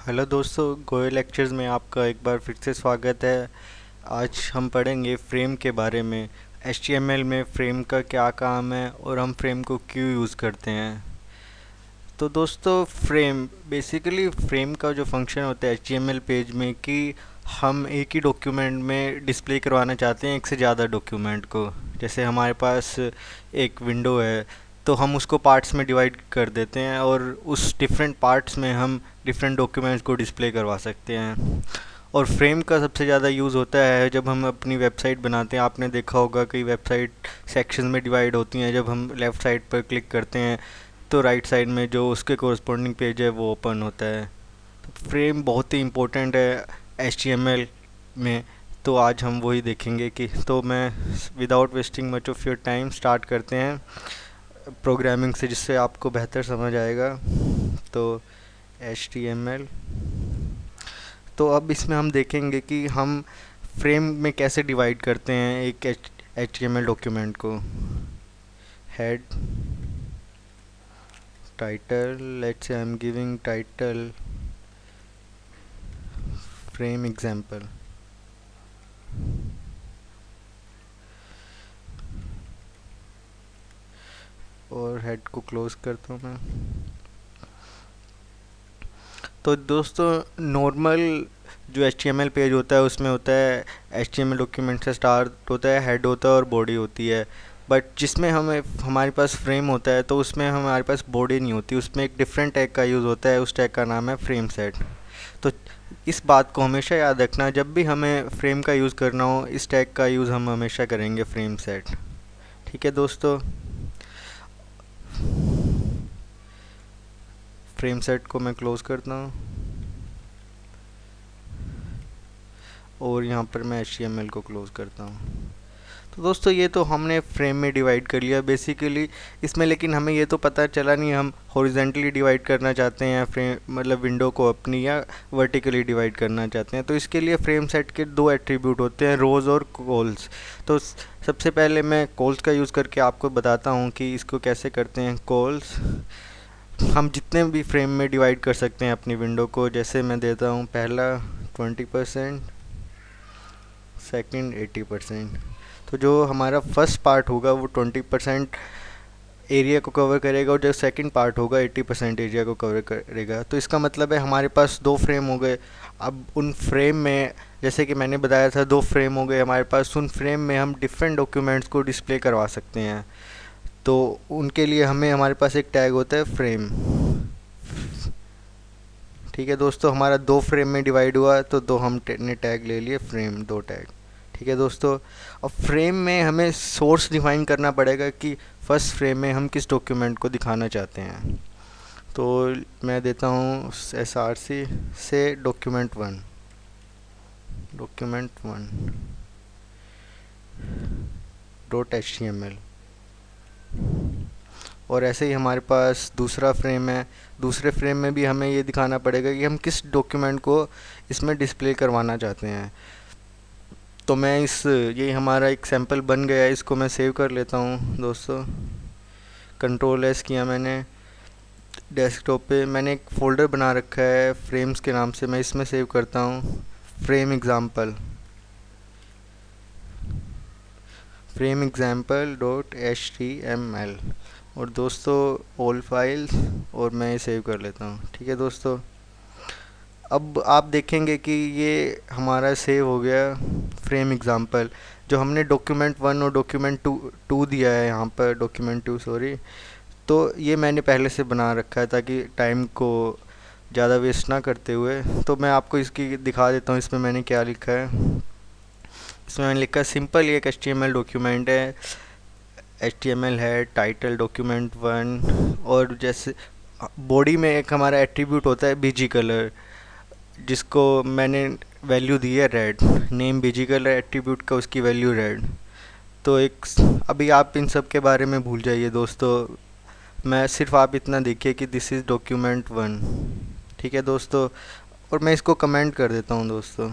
Hello दोस्तों, Goyal lectures में आपका एक बार फिर से स्वागत है। आज हम पढ़ेंगे फ्रेम के बारे में। HTML में फ्रेम का क्या काम है और हम फ्रेम को क्यों यूज़ करते हैं। तो दोस्तों, बेसिकली फ्रेम का जो फंक्शन होता है HTML पेज में कि हम एक ही डॉक्यूमेंट में डिस्प्ले करवाना चाहते हैं एक से ज़्यादा डॉक्यूमेंट को। जैसे हमारे पास एक विंडो है तो हम उसको पार्ट्स में डिवाइड कर देते हैं और उस डिफरेंट पार्ट्स में हम डिफरेंट डॉक्यूमेंट्स को डिस्प्ले करवा सकते हैं। और फ्रेम का सबसे ज़्यादा यूज़ होता है जब हम अपनी वेबसाइट बनाते हैं। आपने देखा होगा कि वेबसाइट सेक्शन में डिवाइड होती हैं। जब हम लेफ़्ट साइड पर क्लिक करते हैं तो राइट साइड में जो उसके कोरस्पॉन्डिंग पेज है वो ओपन होता है। तो फ्रेम बहुत ही इम्पोर्टेंट है HTML में। तो आज हम वही देखेंगे कि तो मैं without wasting much of your time start करते हैं प्रोग्रामिंग से, जिससे आपको बेहतर समझ आएगा। तो HTML, तो अब इसमें हम देखेंगे कि हम फ्रेम में कैसे डिवाइड करते हैं एक HTML डॉक्यूमेंट को। Head, title, let's say I am giving title frame example. और हेड को क्लोज करता हूँ मैं। तो दोस्तों, नॉर्मल जो HTML पेज होता है उसमें होता है HTML डॉक्यूमेंट से स्टार्ट होता है, हेड होता है और बॉडी होती है। बट जिसमें हमें हमारे पास फ्रेम होता है तो उसमें हमारे पास बॉडी नहीं होती, उसमें एक डिफरेंट टैग का यूज़ होता है। उस टैग का नाम है फ्रेम सेट। तो इस बात को हमेशा याद रखना, जब भी हमें फ्रेम का यूज़ करना हो इस टैग का यूज़ हम हमेशा करेंगे, फ्रेम सेट। ठीक है दोस्तों, फ्रेम सेट को मैं क्लोज़ करता हूँ और यहाँ पर मैं HTML को क्लोज़ करता हूँ। तो दोस्तों, ये तो हमने फ्रेम में डिवाइड कर लिया बेसिकली इसमें, लेकिन हमें ये तो पता चला नहीं हम हॉरिजेंटली डिवाइड करना चाहते हैं फ्रेम, मतलब विंडो को अपनी, या वर्टिकली डिवाइड करना चाहते हैं। तो इसके लिए फ्रेम सेट के दो एट्रीब्यूट होते हैं, रोज़ और कॉल्स। तो सबसे पहले मैं कॉल्स का यूज़ करके आपको बताता हूँ कि इसको कैसे करते हैं। कॉल्स हम जितने भी फ्रेम में डिवाइड कर सकते हैं अपनी विंडो को। जैसे मैं देता हूँ पहला 20%, सेकंड 80%। तो जो हमारा फर्स्ट पार्ट होगा वो 20% एरिया को कवर करेगा और जो सेकंड पार्ट होगा 80% एरिया को कवर करेगा। तो इसका मतलब है हमारे पास दो फ्रेम हो गए। अब उन फ्रेम में, जैसे कि मैंने बताया था, दो फ्रेम हो गए हमारे पास। उन फ्रेम में हम डिफरेंट डॉक्यूमेंट्स को डिस्प्ले करवा सकते हैं। तो उनके लिए हमारे पास एक टैग होता है फ्रेम। ठीक है दोस्तों, हमारा दो फ्रेम में डिवाइड हुआ तो दो हमने टैग ले लिए, फ्रेम, दो टैग। ठीक है दोस्तों, अब फ्रेम में हमें सोर्स डिफाइन करना पड़ेगा कि फर्स्ट फ्रेम में हम किस डॉक्यूमेंट को दिखाना चाहते हैं। तो मैं देता हूँ SRC से डॉक्यूमेंट 1, डॉक्यूमेंट 1 .html। और ऐसे ही हमारे पास दूसरा फ्रेम है। दूसरे फ्रेम में भी हमें ये दिखाना पड़ेगा कि हम किस डॉक्यूमेंट को इसमें डिस्प्ले करवाना चाहते हैं। तो मैं ये हमारा एक सैंपल बन गया है, इसको मैं सेव कर लेता हूँ दोस्तों। Ctrl+S किया मैंने। डेस्कटॉप पे मैंने एक फ़ोल्डर बना रखा है फ्रेम्स के नाम से, मैं इसमें सेव करता हूँ फ्रेम एग्ज़ाम्पल, frame_example.html। और दोस्तों, ऑल फाइल्स, और मैं ये सेव कर लेता हूँ। ठीक है दोस्तों, अब आप देखेंगे कि ये हमारा सेव हो गया फ्रेम एग्ज़ाम्पल। जो हमने डॉक्यूमेंट 1 और डॉक्यूमेंट 2 दिया है यहाँ पर, डॉक्यूमेंट 2 सॉरी, तो ये मैंने पहले से बना रखा है ताकि टाइम को ज़्यादा वेस्ट ना करते हुए। तो मैं आपको इसकी दिखा देता हूँ इसमें मैंने क्या लिखा है। इसमें मैंने लिखा है सिंपल, ये एक HTML डॉक्यूमेंट है। HTML है, टाइटल डॉक्यूमेंट 1, और जैसे बॉडी में एक हमारा एट्रीब्यूट होता है BG कलर, जिसको मैंने वैल्यू दी है red. Name BG colour attribute का, उसकी वैल्यू रेड। तो एक, अभी आप इन सब के बारे में भूल जाइए दोस्तों। मैं सिर्फ, आप इतना देखिए कि दिस इज़ डॉक्यूमेंट 1। ठीक है दोस्तों, और मैं इसको कमेंट कर देता हूँ दोस्तों।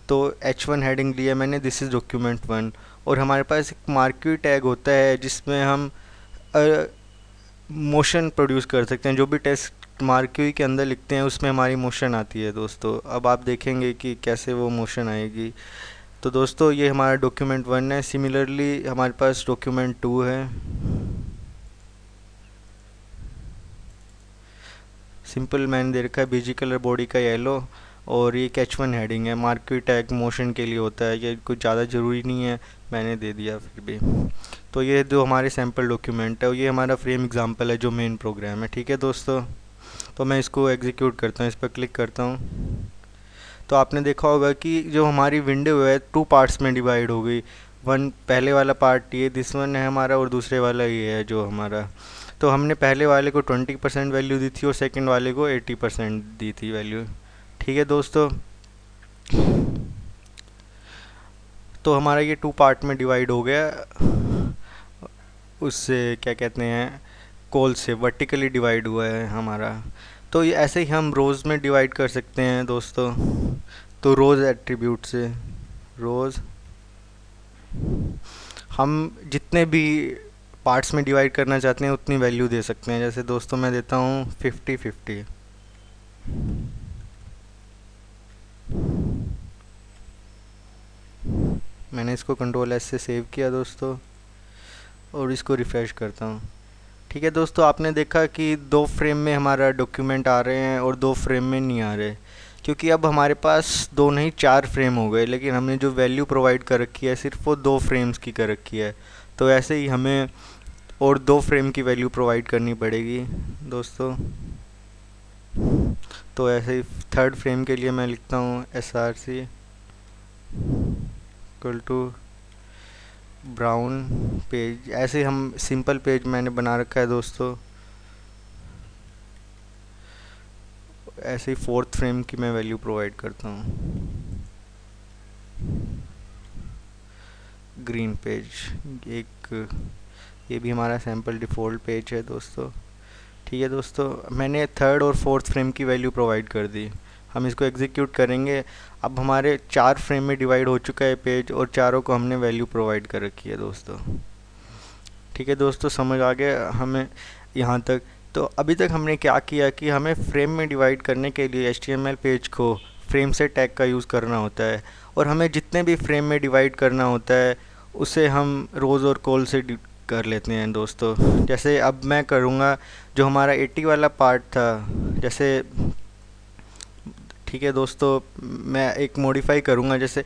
तो H1 हेडिंग लिया मैंने, दिस इज़ डॉक्यूमेंट 1। और हमारे पास एक मार्क्यू टैग होता है जिसमें हम मोशन प्रोड्यूस कर सकते हैं। जो भी टेस्ट मार्क्यूई के अंदर लिखते हैं उसमें हमारी मोशन आती है दोस्तों। अब आप देखेंगे कि कैसे वो मोशन आएगी। तो दोस्तों ये हमारा डॉक्यूमेंट 1 है। सिमिलरली हमारे पास डॉक्यूमेंट 2 है। सिंपल मैंने दे रखा है बीजी कलर बॉडी का येलो, और ये कैच 1 हेडिंग है। मार्क्यूई टैग मोशन के लिए होता है, ये कुछ ज़्यादा ज़रूरी नहीं है, मैंने दे दिया फिर भी। तो ये जो हमारे सैम्पल डॉक्यूमेंट है, ये हमारा फ्रेम एग्जांपल है जो मेन प्रोग्राम है। ठीक है दोस्तों, तो मैं इसको एग्जीक्यूट करता हूँ, इस पर क्लिक करता हूँ। तो आपने देखा होगा कि जो हमारी विंडो है 2 पार्ट्स में डिवाइड हो गई। वन पहले वाला पार्ट ये दिस वन है हमारा, और दूसरे वाला ये है जो हमारा। तो हमने पहले वाले को 20% वैल्यू दी थी और सेकंड वाले को 80% दी थी वैल्यू। ठीक है दोस्तों, तो हमारा ये 2 पार्ट में डिवाइड हो गया। उससे क्या कहते हैं, कॉल से वर्टिकली डिवाइड हुआ है हमारा। तो ये ऐसे ही हम रोज़ में डिवाइड कर सकते हैं दोस्तों। तो रोज़ एट्रीब्यूट से रोज़ हम जितने भी पार्ट्स में डिवाइड करना चाहते हैं उतनी वैल्यू दे सकते हैं। जैसे दोस्तों मैं देता हूँ 50-50। मैंने इसको कंट्रोल एस से सेव किया दोस्तों, और इसको रिफ़्रेश करता हूँ। ठीक है दोस्तों, आपने देखा कि 2 फ्रेम में हमारा डॉक्यूमेंट आ रहे हैं और 2 फ्रेम में नहीं आ रहे, क्योंकि अब हमारे पास 2 नहीं 4 फ्रेम हो गए, लेकिन हमने जो वैल्यू प्रोवाइड कर रखी है सिर्फ वो 2 फ्रेम्स की कर रखी है। तो ऐसे ही हमें और 2 फ्रेम की वैल्यू प्रोवाइड करनी पड़ेगी दोस्तों। तो ऐसे ही थर्ड फ्रेम के लिए मैं लिखता हूँ SRC equal to brown page. ऐसे हम सिंपल पेज मैंने बना रखा है दोस्तों। ऐसे ही फोर्थ फ्रेम की मैं वैल्यू प्रोवाइड करता हूँ ग्रीन पेज। एक ये भी हमारा सैम्पल डिफ़ॉल्ट पेज है दोस्तों। ठीक है दोस्तों, मैंने थर्ड और फोर्थ फ्रेम की वैल्यू प्रोवाइड कर दी। हम इसको एग्जीक्यूट करेंगे। अब हमारे 4 फ्रेम में डिवाइड हो चुका है पेज, और चारों को हमने वैल्यू प्रोवाइड कर रखी है दोस्तों। ठीक है दोस्तों, समझ आ गया हमें यहाँ तक। तो अभी तक हमने क्या किया कि हमें फ्रेम में डिवाइड करने के लिए HTML पेज को फ्रेम से टैग का यूज़ करना होता है, और हमें जितने भी फ्रेम में डिवाइड करना होता है उसे हम रोज़ और कॉल से कर लेते हैं दोस्तों। जैसे अब मैं करूँगा जो हमारा 80 वाला पार्ट था, जैसे ठीक है दोस्तों, मैं एक मॉडिफाई करूँगा। जैसे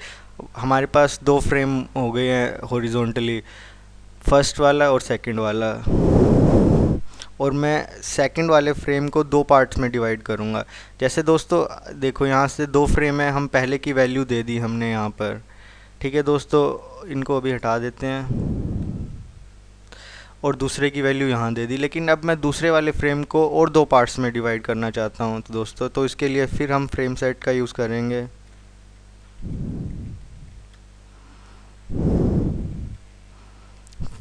हमारे पास 2 फ्रेम हो गए हैं हॉरिजॉन्टली, फर्स्ट वाला और सेकंड वाला, और मैं सेकंड वाले फ्रेम को 2 पार्ट्स में डिवाइड करूँगा। जैसे दोस्तों देखो, यहाँ से 2 फ्रेम है, हम पहले की वैल्यू दे दी हमने यहाँ पर। ठीक है दोस्तों, इनको अभी हटा देते हैं, और दूसरे की वैल्यू यहाँ दे दी। लेकिन अब मैं दूसरे वाले फ्रेम को और 2 पार्ट्स में डिवाइड करना चाहता हूँ तो दोस्तों, तो इसके लिए फिर हम फ्रेम सेट का यूज़ करेंगे।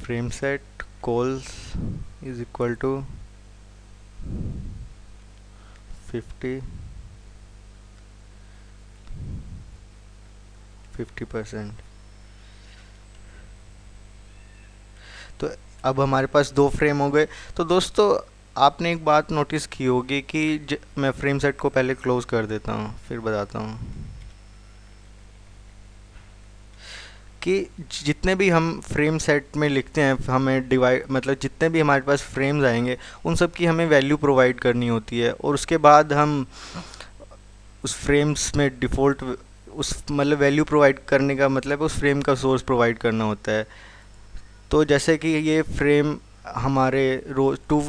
Frame set cols is equal to 50%। तो अब हमारे पास 2 फ्रेम हो गए। तो दोस्तों आपने एक बात नोटिस की होगी कि मैं फ्रेम सेट को पहले क्लोज कर देता हूँ, फिर बताता हूँ कि जितने भी हम फ्रेम सेट में लिखते हैं, हमें डिवाइड मतलब जितने भी हमारे पास फ्रेम्स आएंगे उन सब की हमें वैल्यू प्रोवाइड करनी होती है, और उसके बाद हम उस फ्रेम्स में डिफ़ॉल्ट उस मतलब वैल्यू प्रोवाइड करने का मतलब उस फ्रेम का सोर्स प्रोवाइड करना होता है। तो जैसे कि ये फ्रेम हमारे रोज 2,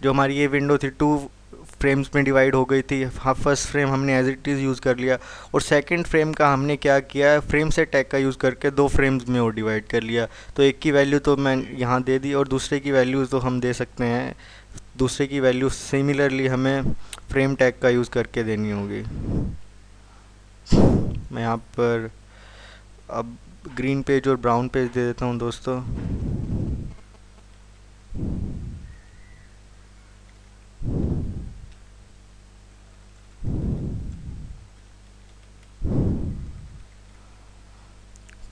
जो हमारी ये विंडो थी 2 फ्रेम्स में डिवाइड हो गई थी। हाँ, फर्स्ट फ्रेम हमने एज इट इज़ यूज़ कर लिया, और सेकंड फ्रेम का हमने क्या किया, फ्रेम से टैग का यूज़ करके 2 फ्रेम्स में वो डिवाइड कर लिया। तो एक की वैल्यू तो मैं यहाँ दे दी, और दूसरे की वैल्यू तो हम दे सकते हैं। दूसरे की वैल्यू सिमिलरली हमें फ्रेम टैग का यूज़ करके देनी होगी। मैं यहाँ पर अब ग्रीन पेज और ब्राउन पेज दे देता हूँ दोस्तों।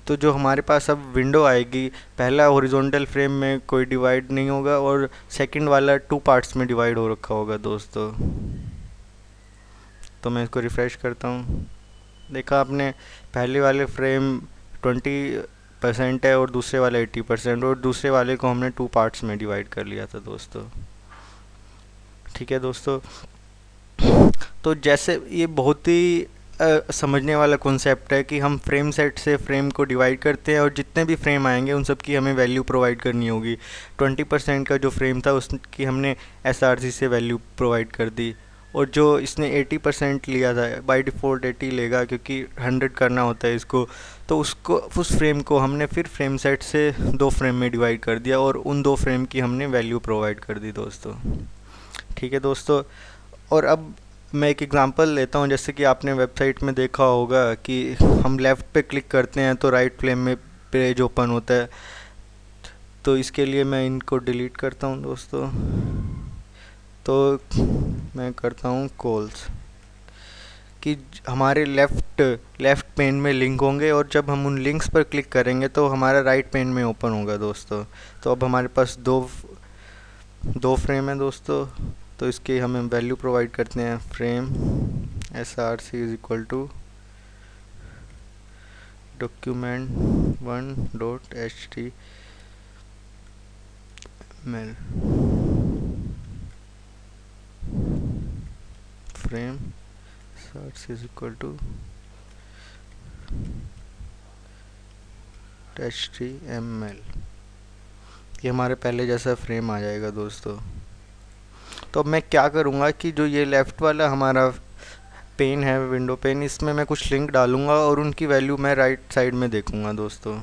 तो जो हमारे पास अब विंडो आएगी, पहला हॉरिजॉन्टल फ्रेम में कोई डिवाइड नहीं होगा और सेकंड वाला 2 पार्ट्स में डिवाइड हो रखा होगा दोस्तों। तो मैं इसको रिफ़्रेश करता हूँ। देखा आपने, पहले वाले फ्रेम 20% है और दूसरे वाले 80%, और दूसरे वाले को हमने 2 पार्ट्स में डिवाइड कर लिया था दोस्तों। ठीक है दोस्तों, तो जैसे ये बहुत ही समझने वाला कॉन्सेप्ट है कि हम फ्रेम सेट से फ्रेम को डिवाइड करते हैं और जितने भी फ्रेम आएंगे उन सब की हमें वैल्यू प्रोवाइड करनी होगी। 20% का जो फ्रेम था उसकी हमने SRC से वैल्यू प्रोवाइड कर दी, और जो इसने 80% लिया था, बाय डिफ़ॉल्ट 80 लेगा क्योंकि 100 करना होता है इसको, तो उसको उस फ्रेम को हमने फिर फ्रेम सेट से 2 फ्रेम में डिवाइड कर दिया और उन 2 फ्रेम की हमने वैल्यू प्रोवाइड कर दी दोस्तों। ठीक है दोस्तों, और अब मैं एक एग्ज़ाम्पल लेता हूँ। जैसे कि आपने वेबसाइट में देखा होगा कि हम लेफ़्ट पे क्लिक करते हैं तो राइट फ्रेम में पेज ओपन होता है। तो इसके लिए मैं इनको डिलीट करता हूँ दोस्तों। तो मैं करता हूँ कॉल्स कि हमारे लेफ़्ट पेन में लिंक होंगे, और जब हम उन लिंक्स पर क्लिक करेंगे तो हमारा राइट पेन में ओपन होगा दोस्तों। तो अब हमारे पास दो फ्रेम है दोस्तों। तो इसकी हमें वैल्यू प्रोवाइड करते हैं, frame SRC is equal to document1.html frame SRC is equal to HTML। ये हमारे पहले जैसा फ्रेम आ जाएगा दोस्तों। तो अब मैं क्या करूँगा कि जो ये लेफ़्ट वाला हमारा पेन है, विंडो पेन, इसमें मैं कुछ लिंक डालूँगा और उनकी वैल्यू मैं राइट साइड में देखूँगा दोस्तों।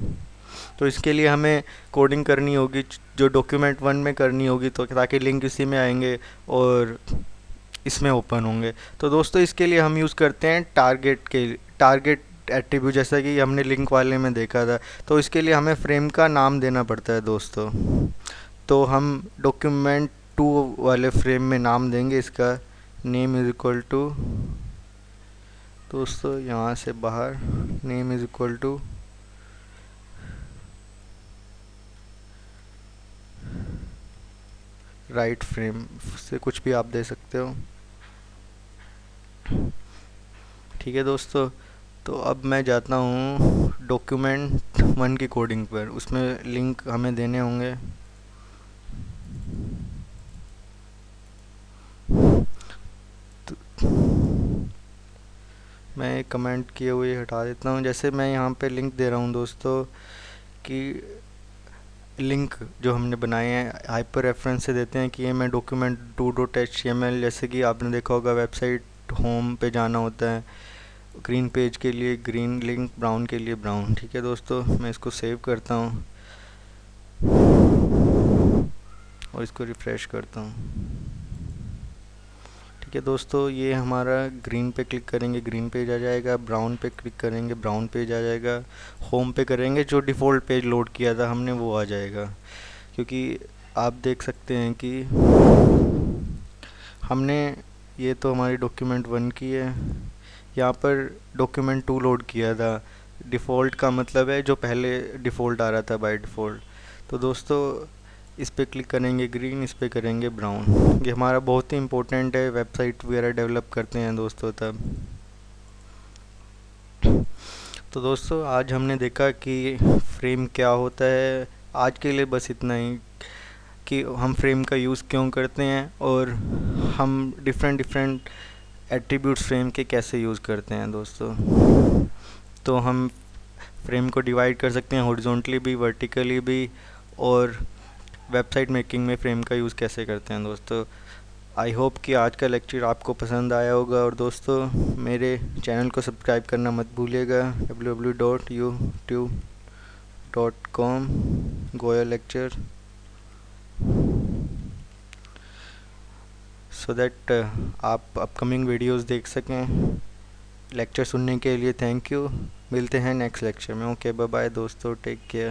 तो इसके लिए हमें कोडिंग करनी होगी जो डॉक्यूमेंट 1 में करनी होगी, तो ताकि लिंक इसी में आएंगे और इसमें ओपन होंगे। तो दोस्तों इसके लिए हम यूज़ करते हैं टारगेट एट्रीब्यूट, जैसा कि हमने लिंक वाले में देखा था। तो इसके लिए हमें फ्रेम का नाम देना पड़ता है दोस्तों। तो हम document2 वाले फ्रेम में नाम देंगे इसका नेम इज़ इक्वल टू, दोस्तों यहाँ से बाहर name is equal to right frame से कुछ भी आप दे सकते हो। ठीक है दोस्तों, तो अब मैं जाता हूँ document1 की कोडिंग पर। उसमें लिंक हमें देने होंगे। तो मैं कमेंट किए हुए हटा देता हूँ। जैसे मैं यहाँ पे लिंक दे रहा हूँ दोस्तों कि लिंक जो हमने बनाए हैं हाइपर रेफरेंस से देते हैं कि ये मैं document2.html, जैसे कि आपने देखा होगा वेबसाइट होम पे जाना होता है, ग्रीन पेज के लिए ग्रीन लिंक, ब्राउन के लिए ब्राउन। ठीक है दोस्तों, मैं इसको सेव करता हूँ और इसको रिफ़्रेश करता हूँ। ठीक है दोस्तों, ये हमारा ग्रीन पे क्लिक करेंगे ग्रीन पेज आ जाएगा, ब्राउन पे क्लिक करेंगे ब्राउन पेज आ जाएगा, होम पे करेंगे जो डिफ़ॉल्ट पेज लोड किया था हमने वो आ जाएगा। क्योंकि आप देख सकते हैं कि हमने, ये तो हमारी document1 की है, यहाँ पर document2 लोड किया था। डिफ़ॉल्ट का मतलब है जो पहले डिफ़ॉल्ट आ रहा था बाय डिफ़ॉल्ट। तो दोस्तों इस पे क्लिक करेंगे ग्रीन, इस पे करेंगे ब्राउन। ये हमारा बहुत ही इम्पोर्टेंट है, वेबसाइट वगैरह डेवलप करते हैं दोस्तों तब। तो दोस्तों आज हमने देखा कि फ्रेम क्या होता है। आज के लिए बस इतना ही कि हम फ्रेम का यूज़ क्यों करते हैं और हम डिफरेंट एट्रीब्यूट्स फ्रेम के कैसे यूज़ करते हैं दोस्तों। तो हम फ्रेम को डिवाइड कर सकते हैं हॉरिजॉन्टली भी, वर्टिकली भी, और वेबसाइट मेकिंग में फ्रेम का यूज़ कैसे करते हैं दोस्तों। आई होप कि आज का लेक्चर आपको पसंद आया होगा, और दोस्तों मेरे चैनल को सब्सक्राइब करना मत भूलिएगा www.youtube.com Goyal lecture, so that आप अपकमिंग वीडियोस देख सकें। लेक्चर सुनने के लिए थैंक यू। मिलते हैं नेक्स्ट लेक्चर में। ओके बाय बाय दोस्तों, टेक केयर।